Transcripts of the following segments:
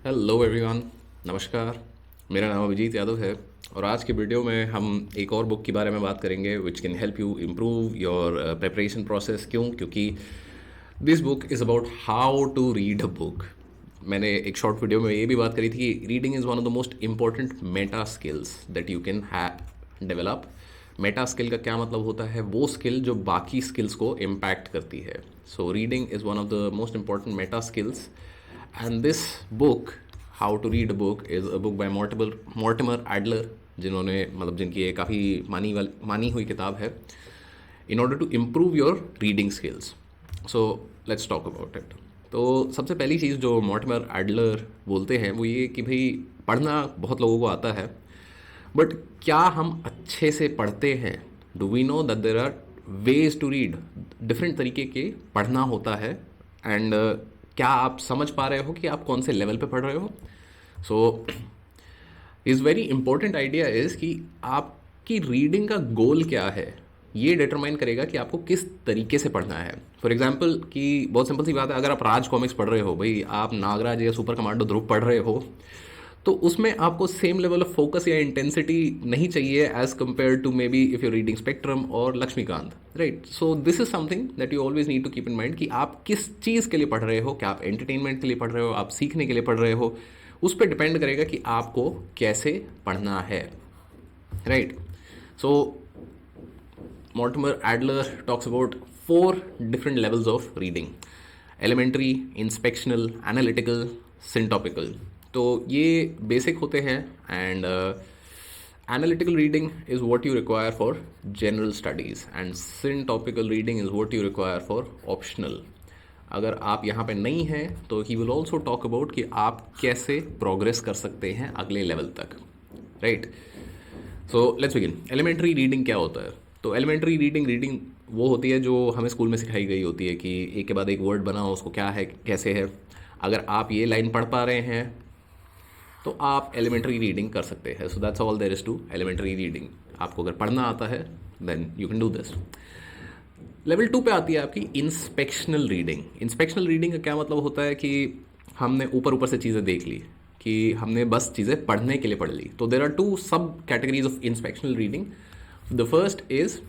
Hello everyone. नमस्कार। मेरा नाम अभिजीत यादव है और आज के वीडियो में हम एक और बुक के बारे में बात करेंगे which can help you improve your preparation process. क्योंकि this book is about how to read a book. मैंने एक शॉर्ट वीडियो में ये भी बात करी थी कि reading is one of the most important meta skills that you can develop. Meta skill का क्या मतलब होता है? वो स्किल जो बाकी स्किल्स को इम्पैक्ट करती है। So reading is one of the most important meta skills and this book how to read a book is a book by Mortimer Adler, जिन्होंने जिनकी ये काफ़ी मानी हुई किताब है in order to improve your reading skills. So let's talk about it. तो सबसे पहली चीज़ जो मॉर्टिमर एडलर बोलते हैं वो ये कि भाई पढ़ना बहुत लोगों को आता है, बट क्या हम अच्छे से पढ़ते हैं? Do we know that there are ways to read? Different तरीके के पढ़ना होता है एंड क्या आप समझ पा रहे हो कि आप कौन से लेवल पे पढ़ रहे हो? So is very important idea is कि आपकी रीडिंग का गोल क्या है, ये डिटरमाइन करेगा कि आपको किस तरीके से पढ़ना है। फॉर एग्जाम्पल कि बहुत सिंपल सी बात है, अगर आप राज कॉमिक्स पढ़ रहे हो, भाई आप नागराज या सुपर कमांडो ध्रुव पढ़ रहे हो, तो उसमें आपको सेम लेवल ऑफ फोकस या इंटेंसिटी नहीं चाहिए as compare to maybe if you reading spectrum और Laxmikanth, right? So this is something that you always need to keep in mind कि आप किस चीज़ के लिए पढ़ रहे हो। क्या आप एंटरटेनमेंट के लिए पढ़ रहे हो, आप सीखने के लिए पढ़ रहे हो? उस पर डिपेंड करेगा कि आपको कैसे पढ़ना है, right? So Mortimer Adler talks about 4 different levels of reading: elementary, inspectional, analytical, syntopical. तो ये बेसिक होते हैं and analytical reading is what you require for general studies and syntopical reading is what you require for optional. अगर आप यहाँ पे नहीं हैं तो he will also talk about कि आप कैसे प्रोग्रेस कर सकते हैं अगले लेवल तक, right? So let's begin. Elementary reading क्या होता है? तो एलिमेंट्री रीडिंग वो होती है जो हमें स्कूल में सिखाई गई होती है कि एक के बाद एक वर्ड बनाओ, उसको क्या है, कैसे है। अगर आप ये लाइन पढ़ पा रहे हैं तो आप एलिमेंट्री रीडिंग कर सकते हैं। So that's all there is to elementary reading. आपको अगर पढ़ना आता है then you can do this. Level 2 पे आती है आपकी इंस्पेक्शनल रीडिंग। इंस्पेक्शनल रीडिंग का क्या मतलब होता है कि हमने ऊपर ऊपर से चीज़ें देख ली, कि हमने बस चीज़ें पढ़ने के लिए पढ़ ली। तो देर are 2 sub categories of inspectional reading. The first is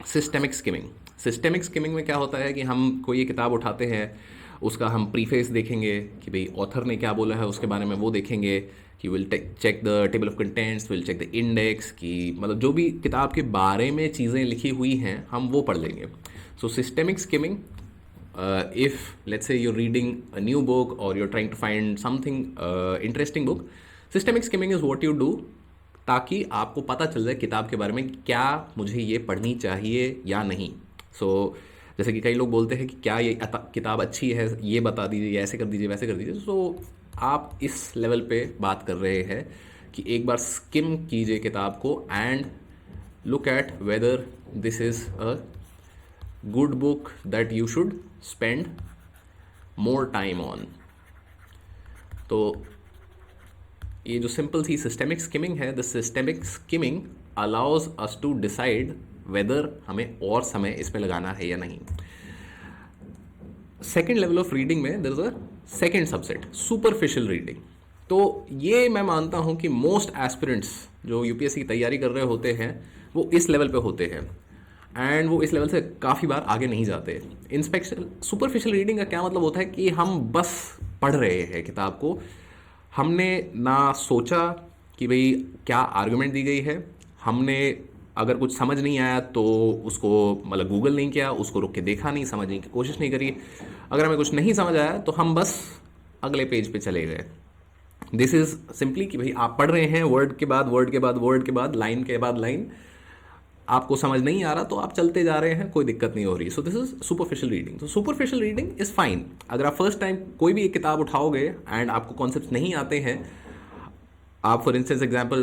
systemic skimming. Systemic skimming में क्या होता है कि हम कोई एक किताब उठाते हैं, उसका हम प्रीफेस देखेंगे कि भाई ऑथर ने क्या बोला है उसके बारे में, वो देखेंगे कि will check the table of contents, will check the index, कि जो भी किताब के बारे में चीज़ें लिखी हुई हैं हम वो पढ़ लेंगे। So systemic skimming, if let's say you're reading a new book or you're trying to find something interesting book, systemic skimming is what you do ताकि आपको पता चल जाए किताब के बारे में क्या मुझे ये पढ़नी चाहिए या नहीं। जैसे कि कई लोग बोलते हैं कि क्या ये किताब अच्छी है, ये बता दीजिए, ऐसे कर दीजिए, वैसे कर दीजिए। आप इस लेवल पे बात कर रहे हैं कि एक बार स्किम कीजिए किताब को and look at whether this is a good book that you should spend more time on. तो ये जो सिंपल सी सिस्टेमिक स्किमिंग है, the systemic skimming allows us to decide whether हमें और समय इस पे लगाना है या नहीं। सेकेंड लेवल ऑफ रीडिंग में there is a second subset, superficial reading. तो ये मैं मानता हूँ कि मोस्ट एस्पिरेंट्स जो यूपीएससी की तैयारी कर रहे होते हैं वो इस लेवल पे होते हैं एंड वो इस लेवल से काफ़ी बार आगे नहीं जाते। सुपरफिशियल रीडिंग का क्या मतलब होता है कि हम बस पढ़ रहे हैं किताब को, हमने ना सोचा कि भाई क्या आर्गुमेंट दी गई है, हमने अगर कुछ समझ नहीं आया तो उसको गूगल नहीं किया, उसको रुक के देखा नहीं, समझने की कोशिश नहीं करी। अगर हमें कुछ नहीं समझ आया तो हम बस अगले पेज पे चले गए। दिस इज सिंपली कि भाई आप पढ़ रहे हैं वर्ड के बाद वर्ड के बाद वर्ड के बाद लाइन के बाद लाइन, आपको समझ नहीं आ रहा तो आप चलते जा रहे हैं, कोई दिक्कत नहीं हो रही। सो दिस इज सुपरफिशियल रीडिंग। तो सुपरफिशियल रीडिंग इज फाइन। अगर आप फर्स्ट टाइम कोई भी एक किताब उठाओगे एंड आपको कॉन्सेप्ट नहीं आते हैं, आप फॉर इंस्टेंस एग्जाम्पल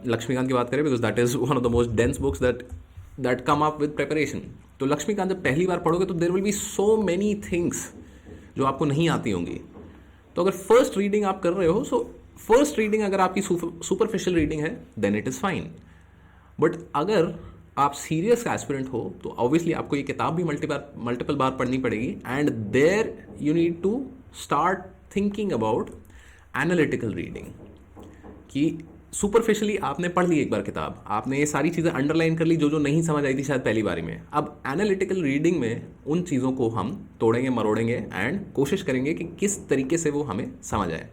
लक्ष्मीकांत की बात करें, because that is one of the most dense books that come up with preparation. तो लक्ष्मीकांत जब पहली बार पढ़ोगे तो there will be so many things जो आपको नहीं आती होंगी। तो अगर फर्स्ट रीडिंग आप कर रहे हो, सो फर्स्ट रीडिंग अगर आपकी सुपरफिशियल रीडिंग है then it is fine. But अगर आप सीरियस एस्पिरेंट हो तो ऑब्वियसली आपको ये किताब भी मल्टीपल बार पढ़नी पड़ेगी and there you need to start thinking about analytical reading कि सुपरफिशियली आपने पढ़ ली एक बार किताब, आपने ये सारी चीज़ें अंडरलाइन कर ली जो जो नहीं समझ आई थी शायद पहली बारी में। अब एनालिटिकल रीडिंग में उन चीज़ों को हम तोड़ेंगे मरोड़ेंगे एंड कोशिश करेंगे कि किस तरीके से वो हमें समझ आए।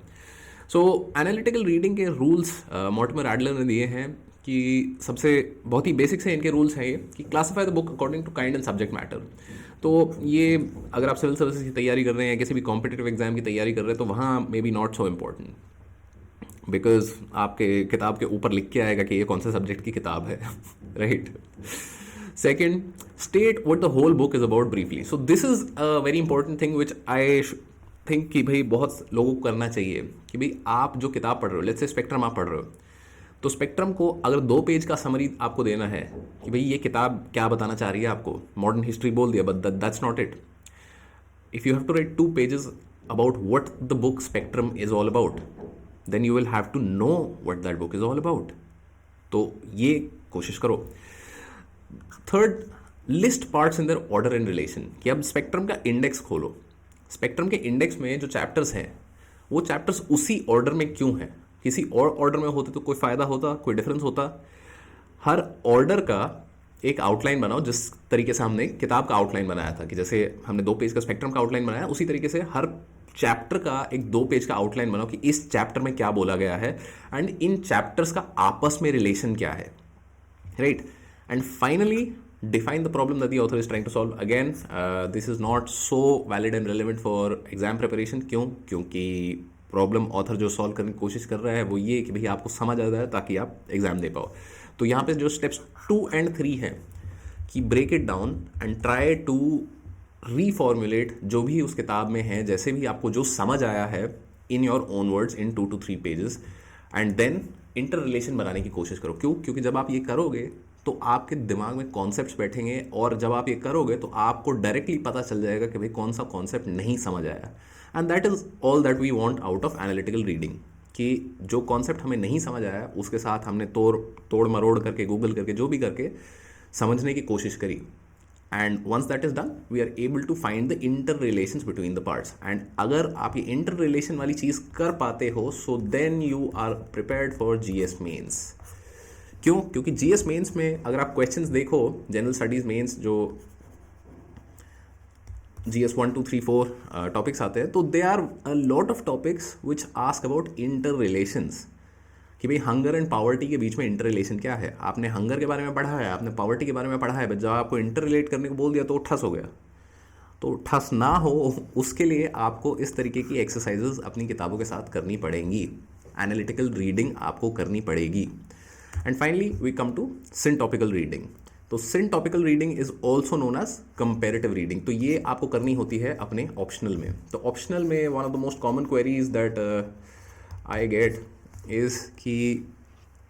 सो एनालिटिकल रीडिंग के रूल्स मॉर्टिमर एडलर ने दिए हैं कि सबसे बहुत ही बेसिक से इनके रूल्स हैं ये कि classify the book according to kind and subject matter. तो ये अगर आप सिविल सर्विसेज की तैयारी कर रहे हैं, किसी भी कॉम्पिटिटिव एग्जाम की तैयारी कर रहे हैं, तो वहाँ may be not so important, because आपके किताब के ऊपर लिख के आएगा कि ये कौन से सब्जेक्ट की किताब है, right. Second, state what the whole book is about briefly. So this is a very important thing which I think कि भाई बहुत लोगों को करना चाहिए कि भाई आप जो किताब पढ़ रहे हो, लेट्स से स्पेक्ट्रम आप पढ़ रहे हो, तो स्पेक्ट्रम को अगर 2 पेज का समरी आपको देना है कि भाई ये किताब क्या बताना चाह रही है आपको, मॉडर्न हिस्ट्री बोल दिया, but that's not it. If you have to write 2 pages about what the book spectrum is all about, then you will have to know what that book is all about. तो ये कोशिश करो। Third, list parts in their order and relation, कि अब spectrum का index खोलो, spectrum के index में जो चैप्टर्स हैं वो चैप्टर्स उसी ऑर्डर में क्यों हैं, किसी और ऑर्डर में होते तो कोई फ़ायदा होता, कोई डिफरेंस होता। हर ऑर्डर का एक आउटलाइन बनाओ, जिस तरीके से हमने किताब का आउटलाइन बनाया था, कि जैसे हमने 2 पेज का स्पेक्ट्रम का आउटलाइन बनाया, उसी तरीके से हर चैप्टर का एक 2 पेज का आउटलाइन बनाओ कि इस चैप्टर में क्या बोला गया है एंड इन चैप्टर्स का आपस में रिलेशन क्या है, right. And finally define the problem that the author is trying to solve. Again this is not so valid and relevant for exam preparation. क्यों? क्योंकि प्रॉब्लम ऑथर जो सॉल्व करने की कोशिश कर रहा है वो ये कि भाई आपको समझ आ जाए ताकि आप एग्जाम दे पाओ। तो यहाँ पे जो स्टेप्स 2 and 3 हैं कि break it down and try to reformulate जो भी उस किताब में है, जैसे भी आपको जो समझ आया है, in your own words in 2 to 3 pages, and then inter relation बनाने की कोशिश करो। क्यों? क्योंकि जब आप ये करोगे तो आपके दिमाग में कॉन्सेप्ट्स बैठेंगे, और जब आप ये करोगे तो आपको डायरेक्टली पता चल जाएगा कि भाई कौन सा कॉन्सेप्ट नहीं समझ आया। And that is all that we want out of analytical reading, कि जो कॉन्सेप्ट हमें नहीं समझ आया उसके साथ हमने तोड़ मरोड़ करके, गूगल करके, जो भी करके समझने की कोशिश करी। And once that is done we are able to find the inter relations between the parts. And अगर आप ये इंटर रिलेशन वाली चीज़ कर पाते हो, so then you are prepared for GS mains. क्यों? क्योंकि जीएस मेंस में अगर आप क्वेश्चंस देखो, जनरल स्टडीज मेंस जो GS 1 2 3 4 टॉपिक्स आते हैं, तो they are a lot of topics which ask about inter relations, कि भाई हंगर एंड पावर्टी के बीच में इंटर रिलेशन क्या है। आपने हंगर के बारे में पढ़ा है, आपने पावर्टी के बारे में पढ़ा है, बट जब आपको इंटर रिलेट करने को बोल दिया तो ठस हो गया। तो ठस ना हो उसके लिए आपको इस तरीके की एक्सरसाइजेज अपनी किताबों के साथ करनी पड़ेंगी, एनालिटिकल रीडिंग आपको करनी पड़ेगी। And finally we come to syntopical reading. तो syntopical reading is also known as comparative reading. तो ये आपको करनी होती है अपने ऑप्शनल में। तो ऑप्शनल में one of the most common queries that I get is कि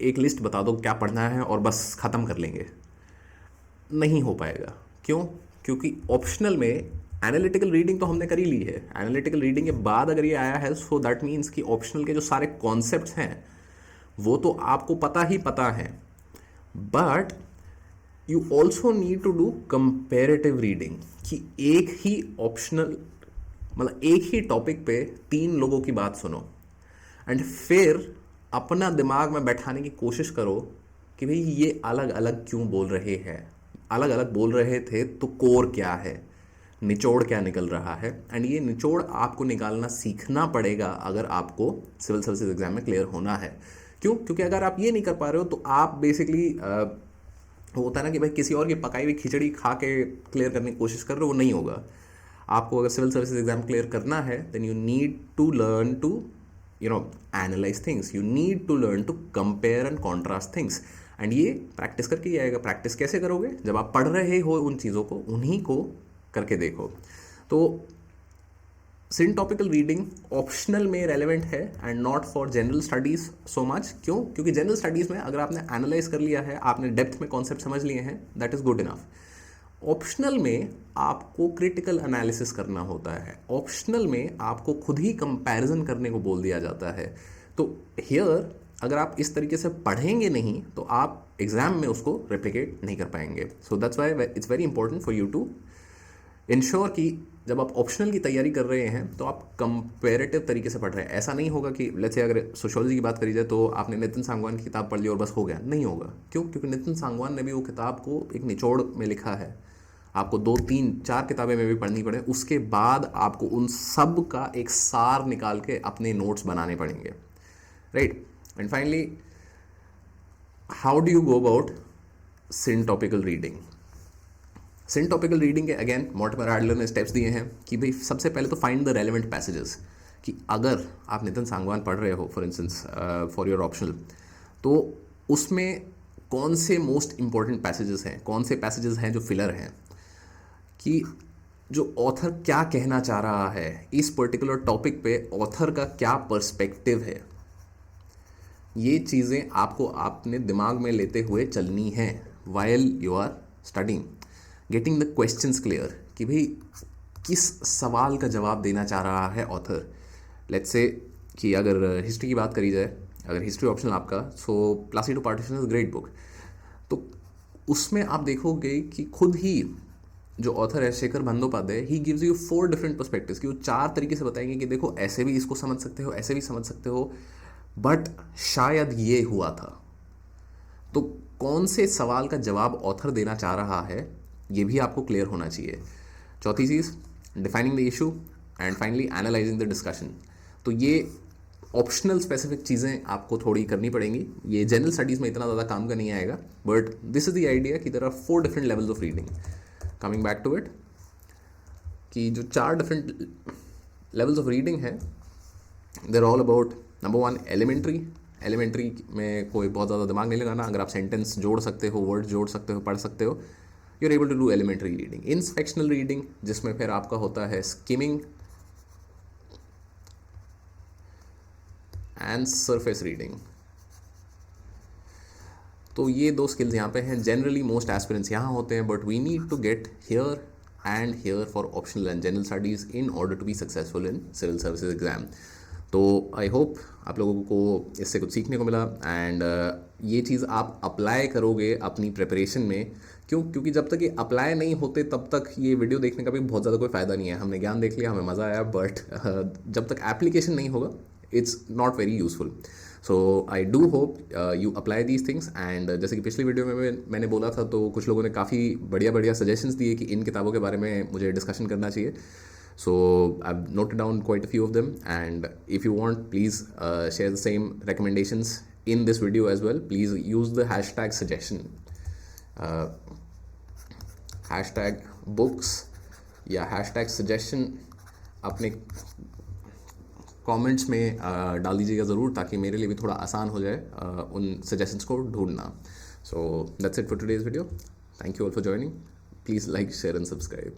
एक लिस्ट बता दो क्या पढ़ना है और बस ख़त्म कर लेंगे। नहीं हो पाएगा। क्यों? क्योंकि ऑप्शनल में एनालिटिकल रीडिंग तो हमने कर ही ली है। एनालिटिकल रीडिंग के बाद अगर ये आया है, सो दैट मीन्स कि ऑप्शनल के जो सारे कॉन्सेप्ट्स हैं वो तो आपको पता ही पता है, but you also need to do comparative reading, कि एक ही ऑप्शनल मतलब एक ही टॉपिक पे 3 लोगों की बात सुनो एंड फिर अपना दिमाग में बैठाने की कोशिश करो कि भाई ये अलग अलग क्यों बोल रहे हैं, अलग अलग बोल रहे थे तो कोर क्या है, निचोड़ क्या निकल रहा है। एंड ये निचोड़ आपको निकालना सीखना पड़ेगा अगर आपको सिविल सर्विसेज एग्जाम में क्लियर होना है। क्यों? क्योंकि अगर आप ये नहीं कर पा रहे हो तो आप बेसिकली होता है ना कि भाई किसी और की पकाई हुई खिचड़ी खा के क्लियर करने की कोशिश कर रहे हो, वो नहीं होगा। आपको अगर सिविल सर्विसेज एग्जाम क्लियर करना है then you need to learn to analyse things, you need to learn to compare and contrast things. And ये प्रैक्टिस करके ही आएगा। प्रैक्टिस कैसे करोगे? जब आप पढ़ रहे हो उन चीज़ों को, उन्हीं को करके देखो। तो सिंटॉपिकल रीडिंग ऑप्शनल में रेलेवेंट है and not for general studies so much. क्यों? क्योंकि जनरल स्टडीज़ में अगर आपने एनालाइज कर लिया है, आपने डेप्थ में कॉन्सेप्ट समझ लिए हैं, that is good enough. Optional में आपको क्रिटिकल एनालिसिस करना होता है, ऑप्शनल में आपको खुद ही कंपैरिजन करने को बोल दिया जाता है। तो हियर अगर आप इस तरीके से पढ़ेंगे नहीं तो आप एग्जाम में उसको रेप्लिकेट नहीं कर पाएंगे। So that's why it's very important for you to ensure कि जब आप ऑप्शनल की तैयारी कर रहे हैं तो आप कंपेरेटिव तरीके से पढ़ रहे हैं। ऐसा नहीं होगा कि लेट्स से अगर सोशियोलॉजी की बात करी जाए तो आपने नितिन सांगवान की किताब पढ़ ली और बस हो गया, नहीं होगा। क्यों? क्योंकि नितिन सांगवान ने भी वो किताब को एक निचोड़ में लिखा है, आपको 2 3 4 किताबें में भी पढ़नी पड़े, उसके बाद आपको उन सब का एक सार निकाल के अपने नोट्स बनाने पड़ेंगे, right. And finally, how do you go about syntopical reading? Syntopical reading के अगेन मॉर्टिमर एडलर ने स्टेप्स दिए हैं कि भाई सबसे पहले तो फाइंड द रेलेवेंट पैसेजेस, कि अगर आप नितिन सांगवान पढ़ रहे हो for instance for your optional, तो उसमें कौन से मोस्ट इंपॉर्टेंट पैसेजेस हैं, कौन से पैसेजेस हैं जो फिलर हैं, कि जो ऑथर क्या कहना चाह रहा है इस पर्टिकुलर टॉपिक पे, ऑथर का क्या पर्सपेक्टिव है। ये चीज़ें आपको अपने दिमाग में लेते हुए चलनी हैं while you are studying. Getting the questions clear, कि भाई किस सवाल का जवाब देना चाह रहा है ऑथर। लेट्स से कि अगर हिस्ट्री की बात करी जाए, अगर हिस्ट्री ऑप्शनल आपका, सो प्लासिडो पार्टीशन इज ग्रेट बुक, तो उसमें आप देखोगे कि खुद ही जो ऑथर है Shekhar Bandyopadhyay, he gives you 4 different perspectives, कि वो 4 तरीके से बताएंगे कि देखो ऐसे भी इसको समझ सकते हो, ऐसे भी समझ सकते हो, बट शायद ये हुआ था। तो कौन से सवाल का जवाब ऑथर देना चाह रहा है, ये भी आपको क्लियर होना चाहिए। चौथी चीज़, defining the issue, and finally analysing the discussion. तो ये ऑप्शनल स्पेसिफिक चीज़ें आपको थोड़ी करनी पड़ेंगी, ये जनरल स्टडीज़ में इतना ज़्यादा काम का नहीं आएगा, but this is the idea कि there are 4 different levels of reading. Coming back to it, कि जो 4 डिफरेंट लेवल्स ऑफ रीडिंग है, there all about number 1 elementary. Elementary में कोई बहुत ज़्यादा दिमाग नहीं लगाना, अगर आप सेंटेंस जोड़ सकते हो, वर्ड जोड़ सकते हो, पढ़ सकते हो, you are able to do elementary reading. Inspectional reading, जिसमें फिर आपका होता है स्किमिंग एंड सरफेस रीडिंग। तो ये 2 स्किल्स यहाँ पे हैं। जनरली मोस्ट एस्पिरेंट्स यहाँ होते हैं, but we need to get here and here for optional and general studies in order to be successful in civil services exam. तो आई होप आप लोगों को इससे कुछ सीखने को मिला, एंड ये चीज़ आप अप्लाई करोगे अपनी प्रिपरेशन में। क्योंकि जब तक ये अप्लाई नहीं होते तब तक ये वीडियो देखने का भी बहुत ज़्यादा कोई फ़ायदा नहीं है। हमने ज्ञान देख लिया, हमें मज़ा आया, बट जब तक एप्लीकेशन नहीं होगा it's not very useful. So I do hope you apply these things. And जैसे कि पिछली वीडियो में मैंने बोला था, तो कुछ लोगों ने काफ़ी बढ़िया बढ़िया सजेशंस दिए कि इन किताबों के बारे में मुझे डिस्कशन करना चाहिए। So I've noted down quite a few of them, and if you want, please share the same recommendations in this video as well. Please use the hashtag suggestion, hashtag books या hashtag suggestion अपने comments में डाल दीजिएगा ज़रूर, ताकि मेरे लिए भी थोड़ा आसान हो जाए उन suggestions को ढूंढना। So that's it for today's video. Thank you all for joining. Please like, share and subscribe.